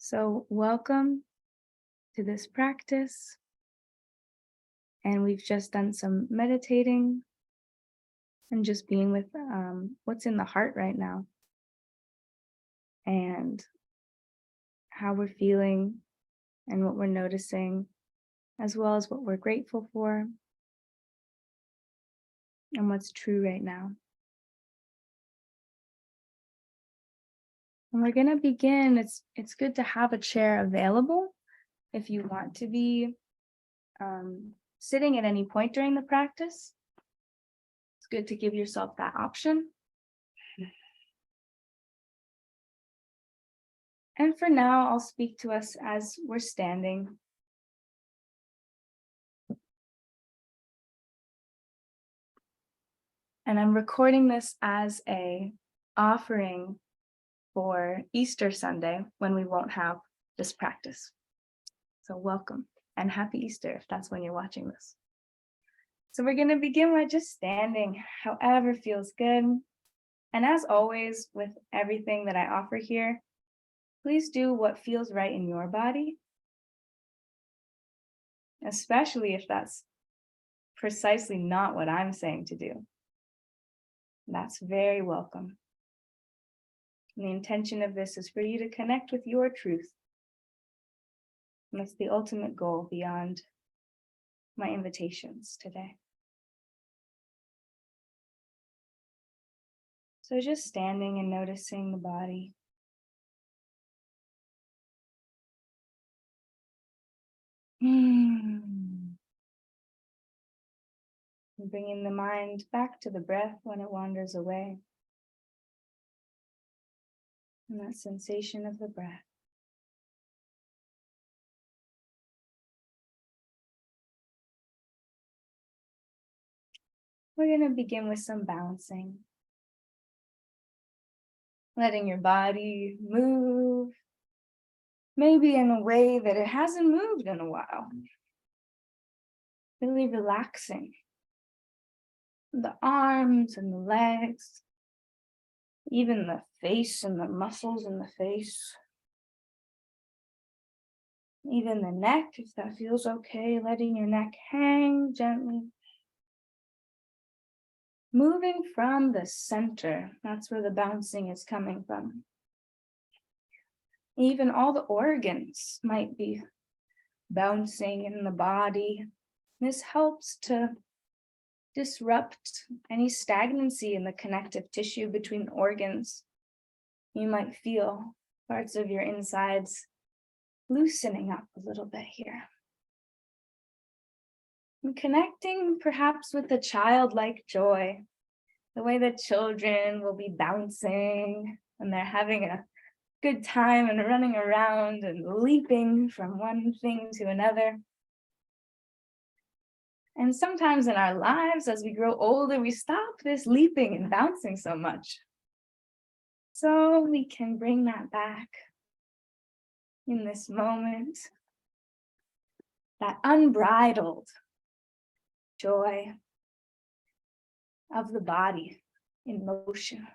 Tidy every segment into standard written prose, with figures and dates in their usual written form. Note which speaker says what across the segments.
Speaker 1: So, welcome to this practice. And we've just done some meditating and just being with what's in the heart right now and how we're feeling and what we're noticing, as well as what we're grateful for and what's true right now. And we're going to begin. It's good to have a chair available if you want to be sitting at any point during the practice. It's good to give yourself that option. And for now, I'll speak to us as we're standing. And I'm recording this as a offering for Easter Sunday when we won't have this practice. So welcome and happy Easter if that's when you're watching this. So we're going to begin by just standing, however feels good. And as always, with everything that I offer here, please do what feels right in your body, especially if that's precisely not what I'm saying to do. That's very welcome. And the intention of this is for you to connect with your truth. And that's the ultimate goal beyond my invitations today. So just standing and noticing the body. And bringing the mind back to the breath when it wanders away. And that sensation of the breath. We're going to begin with some bouncing. Letting your body move, maybe in a way that it hasn't moved in a while. Really relaxing the arms and the legs, even the face and the muscles in the face. Even the neck, if that feels okay, letting your neck hang gently. Moving from the center, that's where the bouncing is coming from. Even all the organs might be bouncing in the body. This helps to disrupt any stagnancy in the connective tissue between organs. You might feel parts of your insides loosening up a little bit here. And connecting perhaps with the childlike joy, the way that children will be bouncing and they're having a good time and running around and leaping from one thing to another. And sometimes in our lives, as we grow older, we stop this leaping and bouncing so much. So we can bring that back in this moment, that unbridled joy of the body in motion.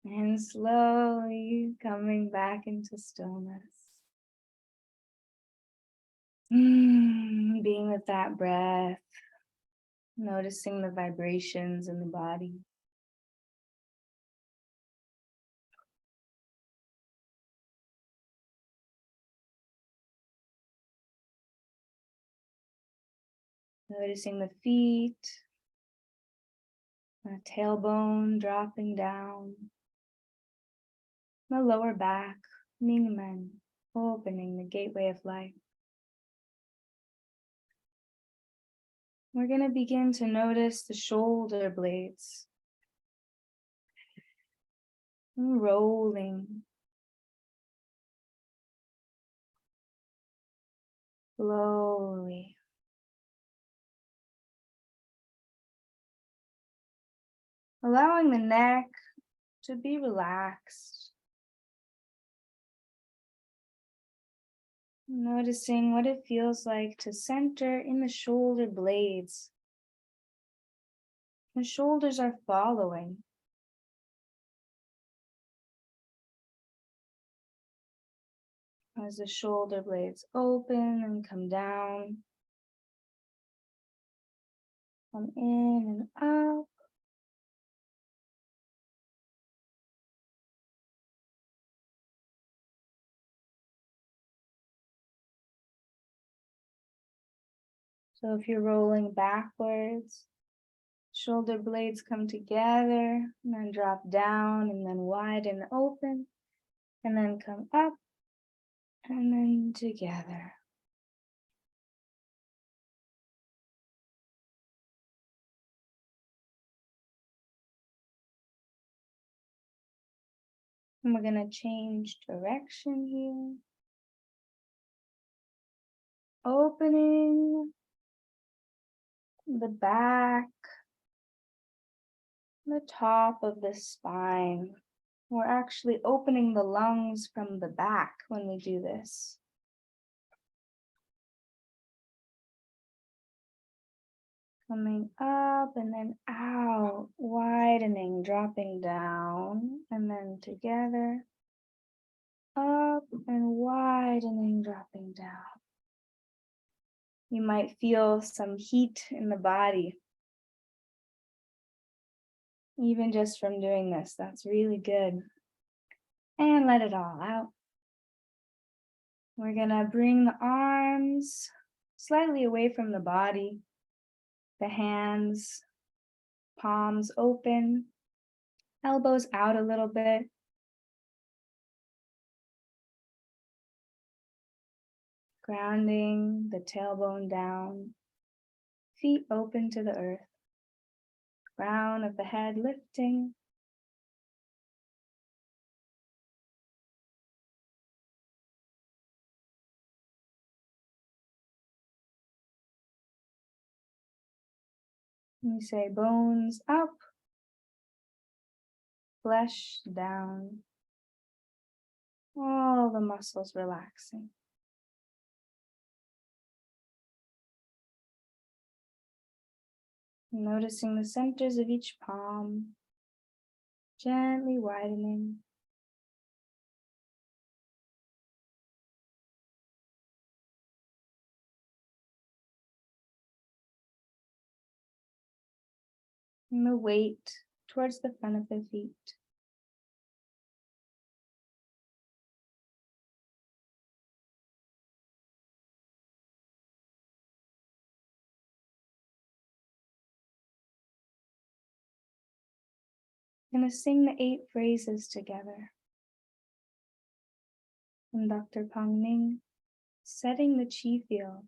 Speaker 1: And slowly coming back into stillness. Being with that breath, noticing the vibrations in the body. Noticing the feet, the tailbone dropping down, the lower back, Mingmen, opening the gateway of life. We're going to begin to notice the shoulder blades rolling, slowly. Allowing the neck to be relaxed. Noticing what it feels like to center in the shoulder blades. The shoulders are following. As the shoulder blades open and come down, come in and up. So if you're rolling backwards, shoulder blades come together and then drop down and then widen and open and then come up and then together. And we're going to change direction here. Opening the back, the top of the spine. We're actually opening the lungs from the back when we do this. Coming up and then out, widening, dropping down, and then together. Up and widening, dropping down. You might feel some heat in the body. Even just from doing this, that's really good. And let it all out. We're gonna bring the arms slightly away from the body, the hands, palms open, elbows out a little bit. Grounding the tailbone down, feet open to the earth, crown of the head lifting. We say bones up, flesh down, all the muscles relaxing. Noticing the centers of each palm, gently widening. And the weight towards the front of the feet. Gonna sing the 8 phrases together. From Dr. Pang Ning, setting the chi field,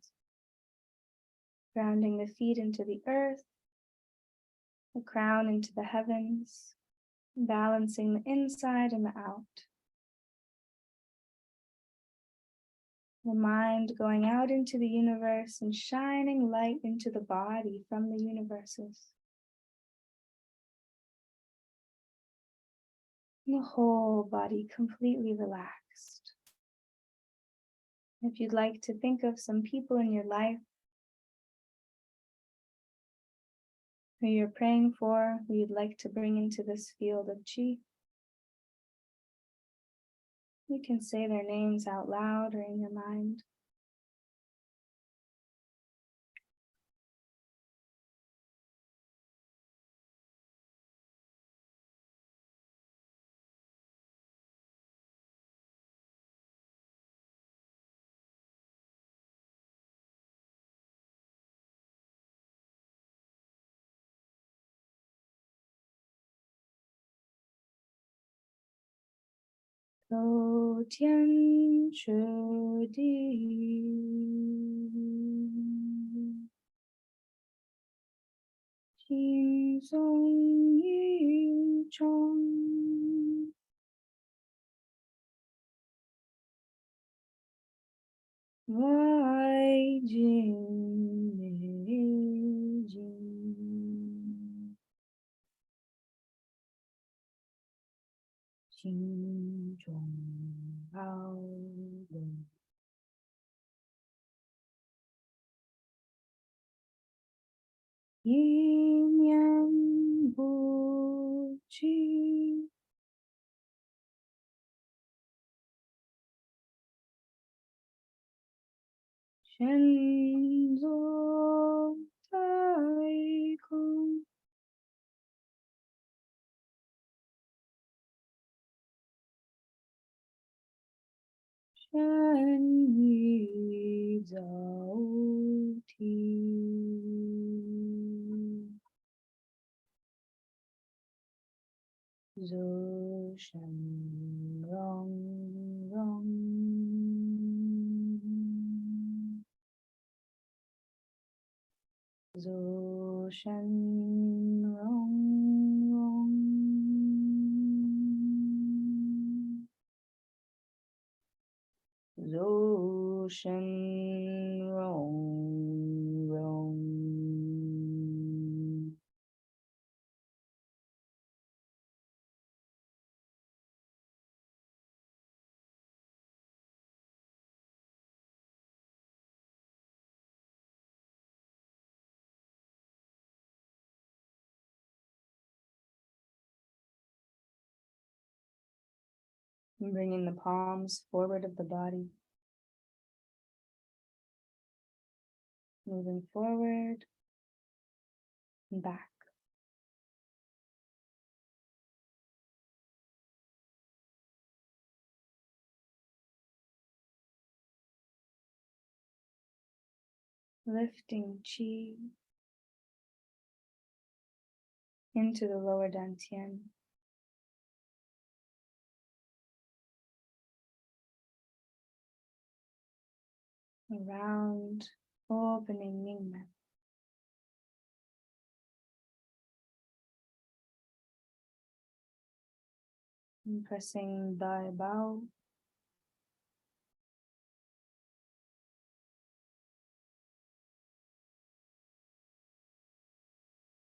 Speaker 1: grounding the feet into the earth, the crown into the heavens, balancing the inside and the out. The mind going out into the universe and shining light into the body from the universes. The whole body completely relaxed. If you'd like to think of some people in your life who you're praying for, who you'd like to bring into this field of chi, you can say their names out loud or in your mind. Go Tian Shu Di, Jin Song Yi Chong, Wai Jin Mei Jin. 心中好人，一念不惧，身作太空，身与早啼，走山容容，走山容容，走山容容。And bringing the palms forward of the body, moving forward and back. Lifting chi into the lower dantian, around opening Mingmen. And pressing Dai Bao,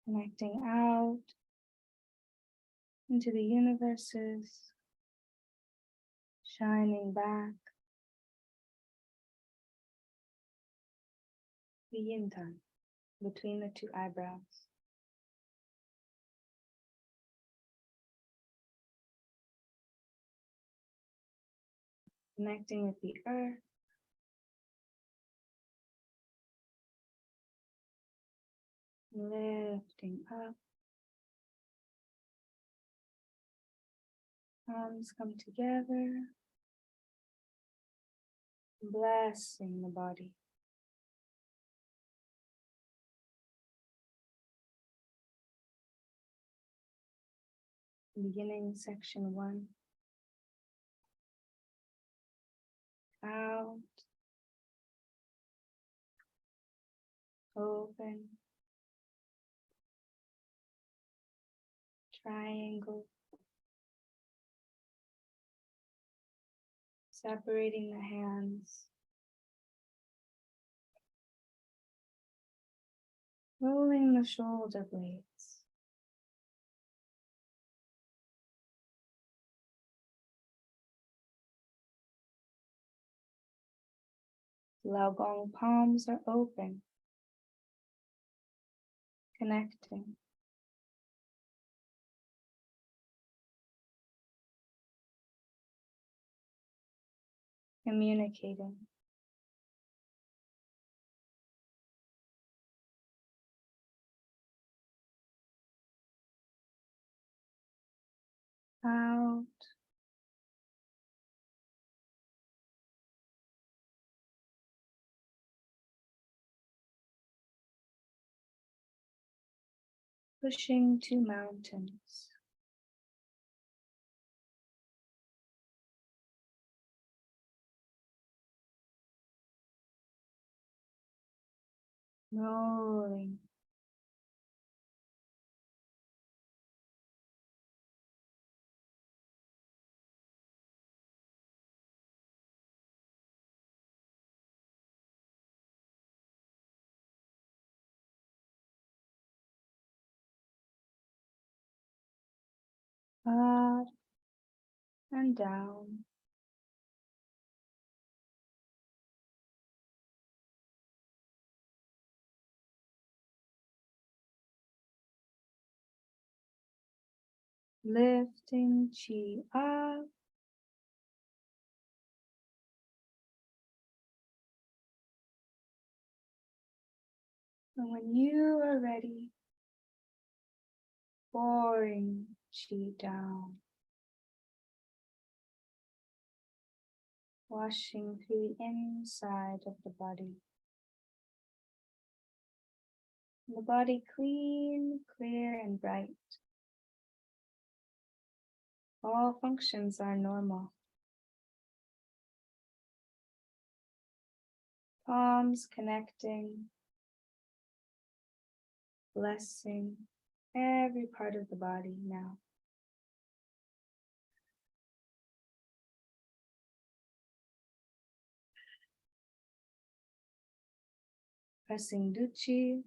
Speaker 1: connecting out into the universes, shining back, the yin tan between the two eyebrows. Connecting with the earth, lifting up, palms come together, blessing the body. Beginning section 1. Out, open, triangle, separating the hands, rolling the shoulder blades, Laogong palms are open, connecting, communicating. Out, pushing to mountains, rolling, up, and down. Lifting chi up. And when you are ready, pouring chi down, washing through the inside of the body. The body clean, clear, and bright. All functions are normal. Palms connecting, blessing every part of the body now. Pressing duchi.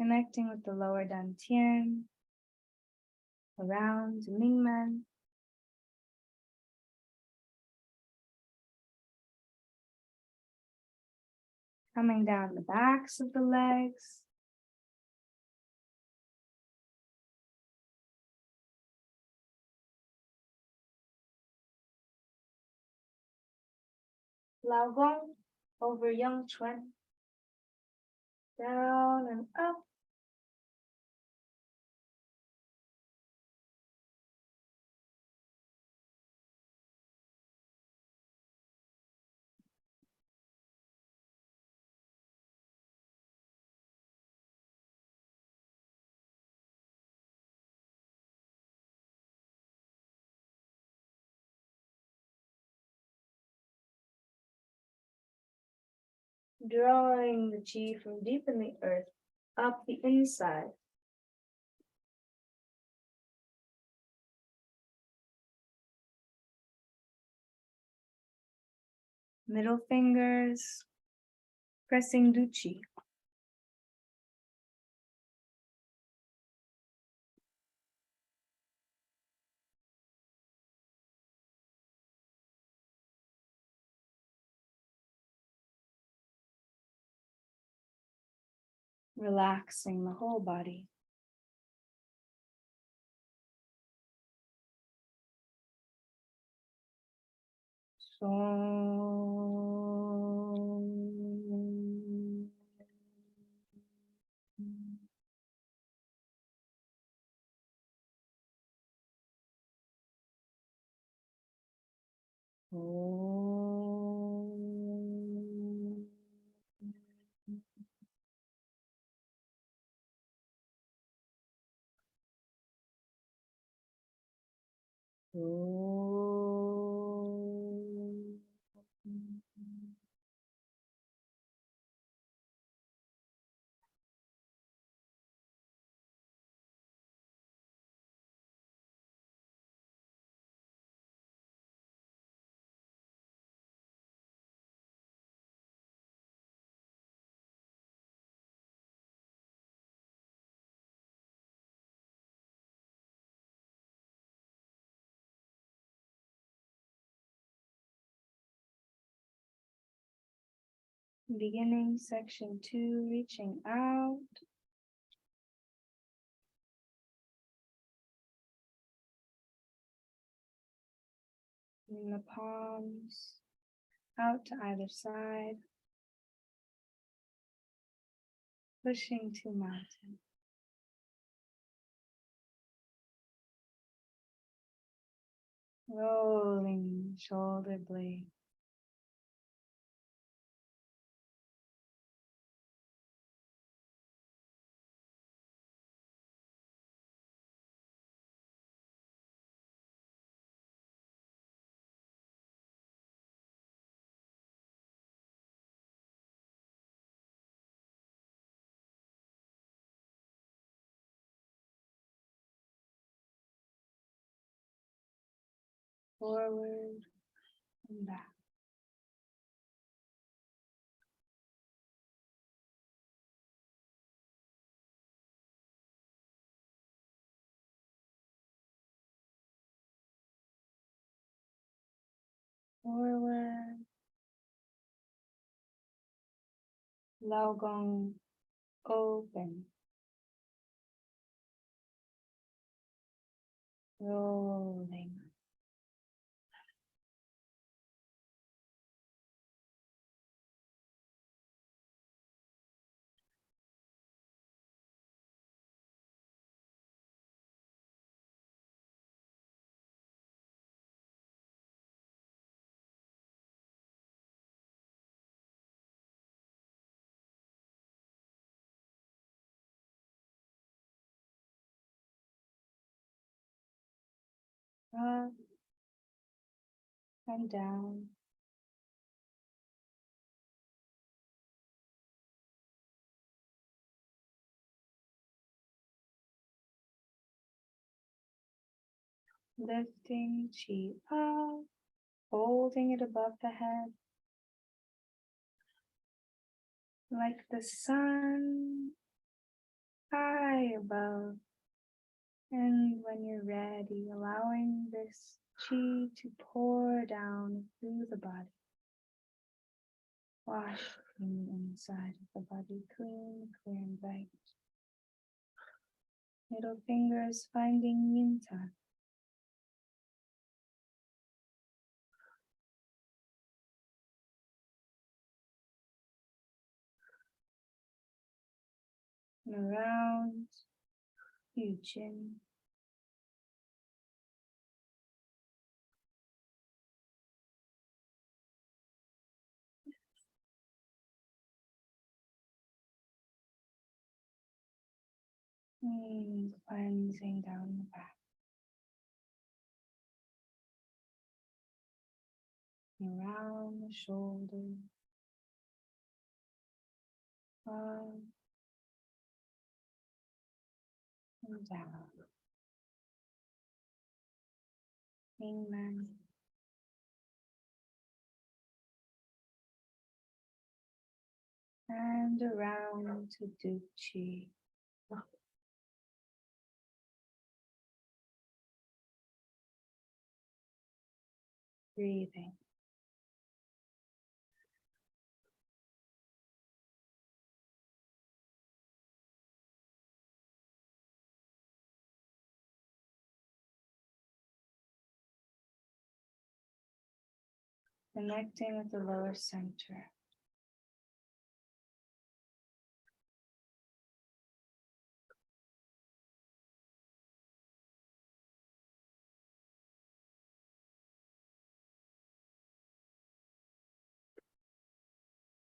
Speaker 1: Connecting with the lower dantian, around Mingmen. Coming down the backs of the legs. Lao Gong over Yang Chuan. Down and up. Drawing the chi from deep in the earth up the inside. Middle fingers pressing duchi. Relaxing the whole body. Song. Om. Om. Beginning section 2, reaching out. In the palms, out to either side. Pushing to mountain. Rolling shoulder blade. Forward and back. forward. Lao Gong open. Rolling. Up and down. Lifting chi up, holding it above the head, like the sun high above. And when you're ready, allowing this chi to pour down through the body, wash the inside of the body clean, clear, and bright. Middle fingers finding yin touch. And around your chin. And cleansing down the back. Around the shoulders. Up and down. Amen. And around to Duchi. Breathing. Connecting with the lower center.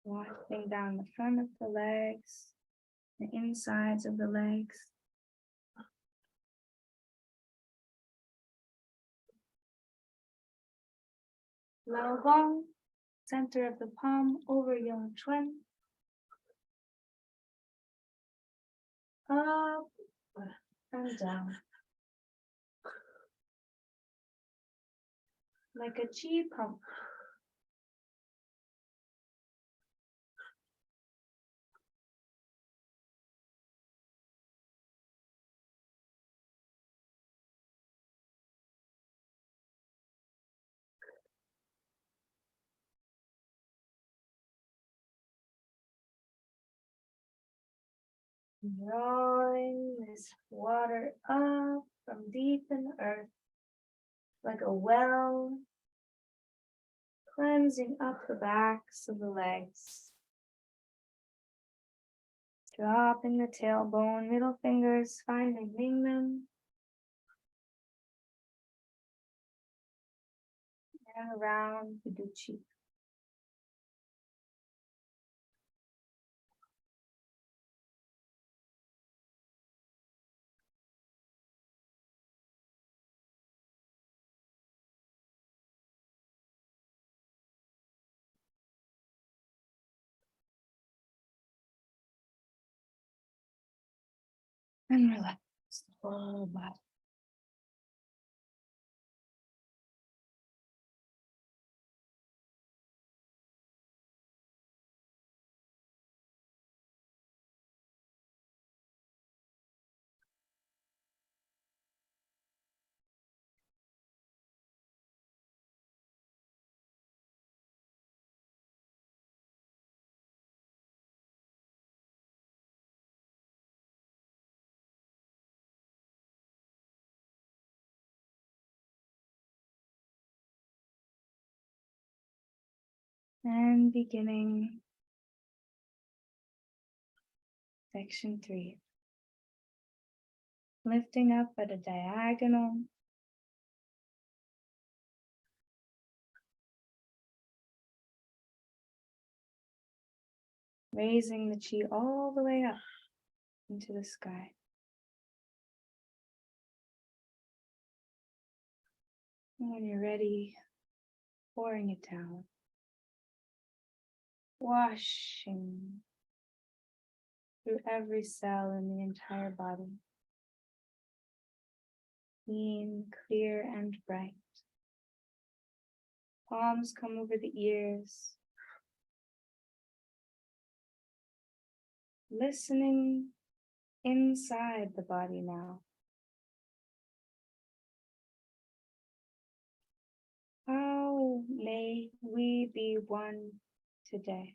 Speaker 1: Walking down the front of the legs, the insides of the legs. Lao Gong, center of the palm over Yong Chuan. Up and down. Like a chi pump. Drawing this water up from deep in the earth, like a well, cleansing up the backs of the legs. Dropping the tailbone, middle fingers finding Mingmen. And around the Duchi. And relax the whole body. And beginning section 3. Lifting up at a diagonal. Raising the chi all the way up into the sky. And when you're ready, pouring it down. Washing through every cell in the entire body. Clean, clear, and bright. Palms come over the ears. Listening inside the body now. How may we be one today?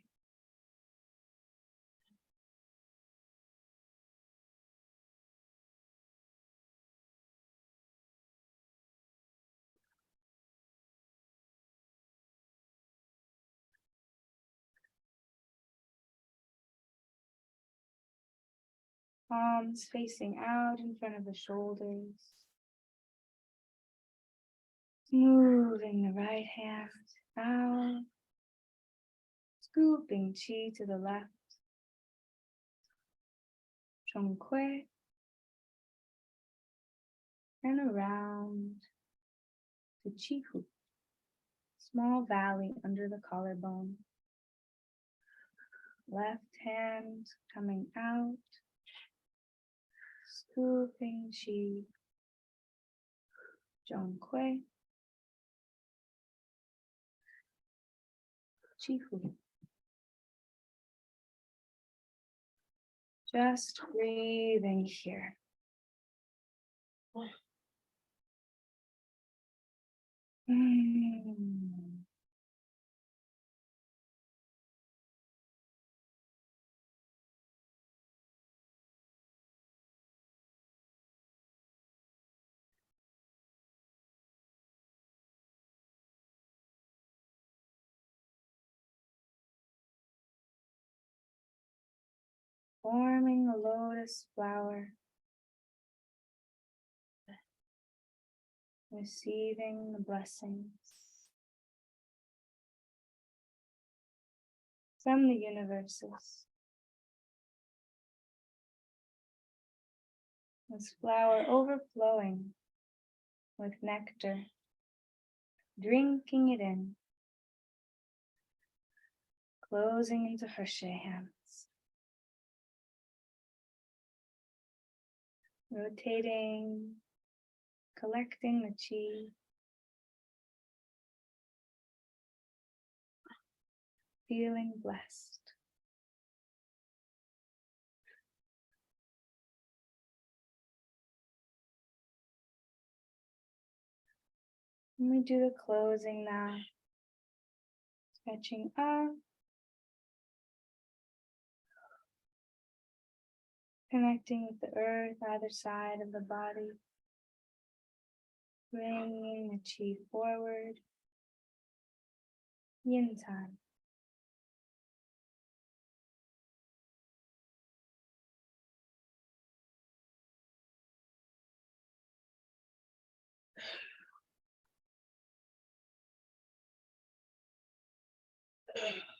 Speaker 1: Palms facing out in front of the shoulders. Moving the right hand out. Scooping chi to the left. Chongkui. And around to Chihu. Small valley under the collarbone. Left hand coming out. Scooping chi. Chongkui. Chihu. Just breathing here. Forming a lotus flower. Receiving the blessings from the universes. This flower overflowing with nectar, drinking it in, closing into Hershey hands, rotating, collecting the chi, feeling blessed. And we do the closing now, stretching up, connecting with the earth either side of the body, bringing the chi forward, yin time.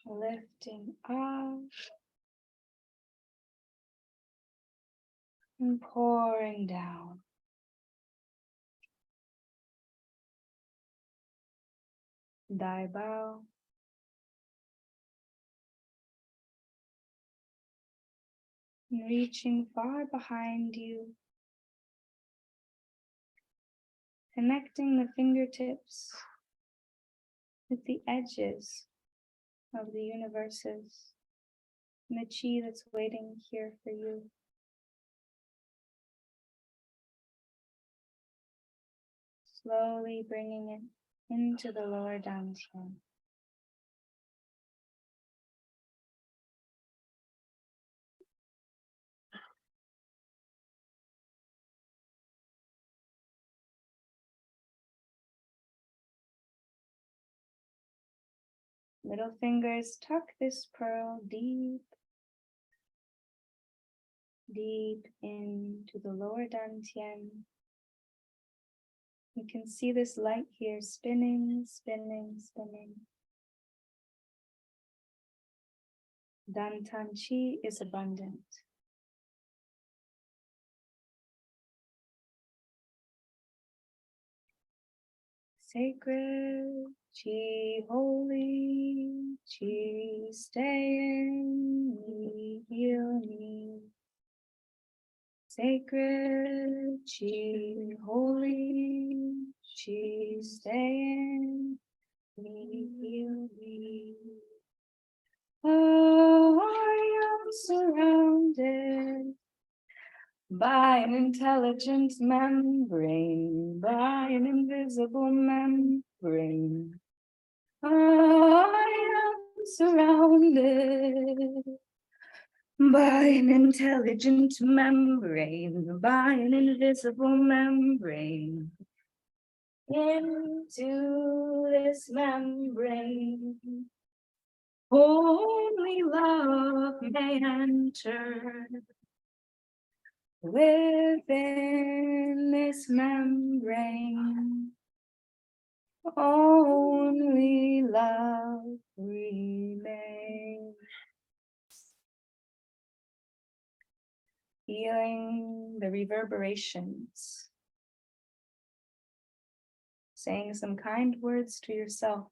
Speaker 1: Lifting up and pouring down. Dai Bao. And reaching far behind you, connecting the fingertips with the edges of the universes and the chi that's waiting here for you. Slowly bringing it into the lower dantian. Little fingers tuck this pearl deep, deep into the lower dantian. You can see this light here spinning, spinning, spinning. Dantan chi is abundant. Sacred chi, holy chi, stay in me, heal me. Sacred chi, holy chi, stay in me, heal me. Oh, I am surrounded by an intelligent membrane, by an invisible membrane. I am surrounded by an intelligent membrane, by an invisible membrane. Into this membrane, only love may enter. Within this membrane, only love remains. Feeling the reverberations. Saying some kind words to yourself.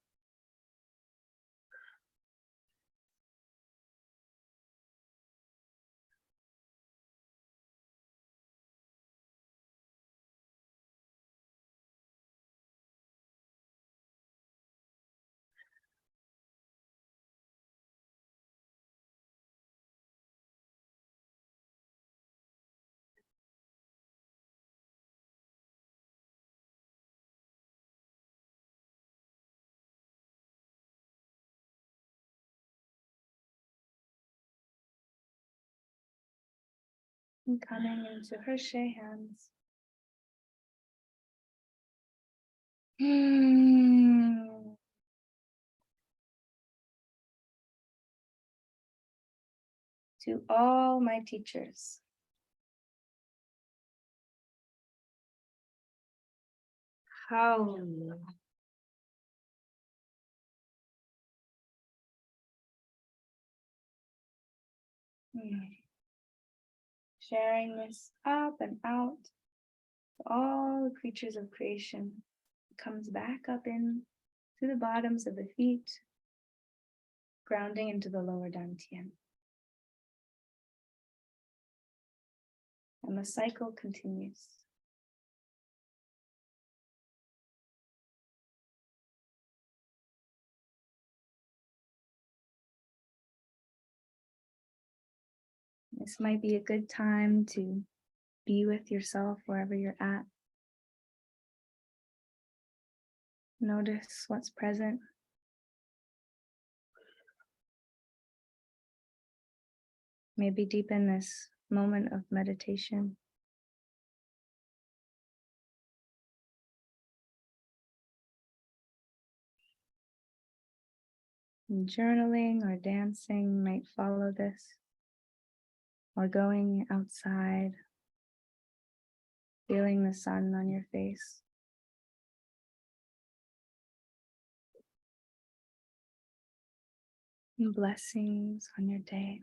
Speaker 1: And coming into Hershey hands. To all my teachers. How? Sharing this up and out to all the creatures of creation. It comes back up in to the bottoms of the feet, grounding into the lower dantian. And the cycle continues. This might be a good time to be with yourself wherever you're at. Notice what's present. Maybe deepen this moment of meditation. And journaling or dancing might follow this, or going outside, feeling the sun on your face. And blessings on your day.